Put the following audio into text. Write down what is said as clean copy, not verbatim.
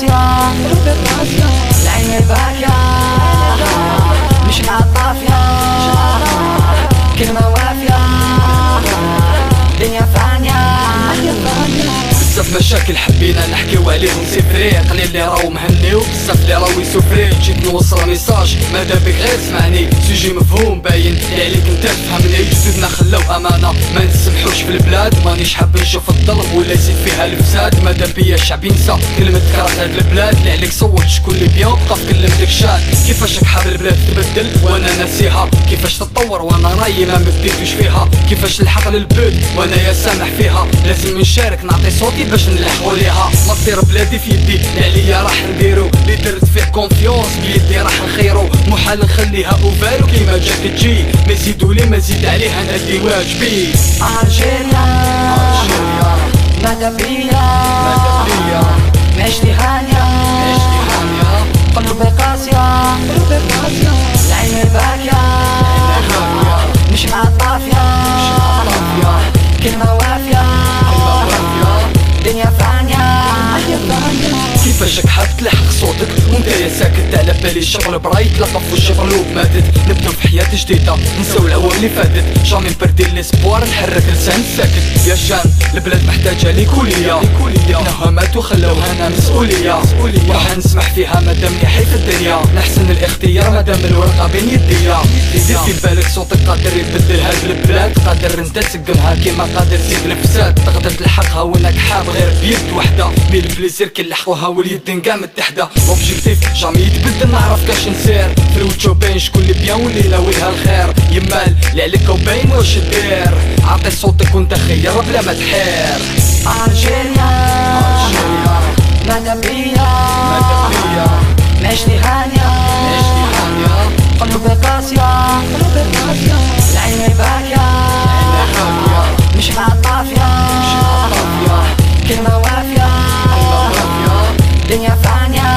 قاسية، العين الباكية مش مع الطافية، كلمة وافية دنيا فانية. بزاف مشاكل حبينا نحكيو عليهم سي فري، قليل اللي راهو مهنيو بزاف اللي راهو يسوفري. جيت نوصل ميساج ماذا بك غير سمعني، سوجي مفهوم باين اللي عليك انت تفهمني. جدودنا خلاو امانه ما نسمحوش في البلاد، مانيش حاب نشوف الظلم ولا يزيد فيها الفساد. ماذا بيا الشعب ينسى كلمه كره هاد البلاد، اللي عليك صوت شكون اللي بيا بقى في كلمتك شاد. كيفاش راك حاب البلاد تبدل وانا ناسيها، كيفاش تتطور وانا رايي ما بديتوش فيها، كيفاش نلحق للبيت وانا يا سامح فيها. لازم نشارك نعطي صوتي باش نلحقوا ليها. مصير بلادي في يدي اللي عليا راح نديرو، اللي درت فيه كونفيونس بيدي راح نخيرو. محال نخليها اوفالو كيما جاك تجي، ما يزيدوا لي ما زيد عليها نادي واجبي. ألجيريا ماذا بيا معيشتي هانية، قلبي قاسية، العين الباكية مش مع الطافية، كلمة وافية دنيا فانية. كيفاش حاب تلحق صوتك وانت يا ساكت؟ على بالي الشغل برايت لقف والشغل وبمادت. نبداو في حياة جديدة نساو العوام اللي فاتت، جامي نبردي ليسبوار نحرك لسان ساكت. يا جان البلاد محتاجة ليك وليا، حناها ماتو خلاوها انا مسؤولية، راح نسمح فيها مادام يحي في الدنيا. نحسن الاختيار مادام الورقة بين يديا. دير في بالك صوتك قادر يبدل هاد البلاد، قادر انت تسقمها كيما قادر تزيد الفساد. تقدر تلحقها وانك حاب غير بيد وحدة، ميل بليزير كي نلحقوها واليدين كاع متحدة. اوبجيكتيف جامي يتبدل نعرف كاش نسير، في الوجه باين شكون اللي بيان واللي ناويلها الخير. يمال اللي عليك وباين واش دير، عطي صوتك وانت خير بلا ما تحير. ألجيريا ماذا بيا معيشتي هانية، قلبي قاسية، العين الباكية مش مع الطافية، كلمة وافية دنيا فانية.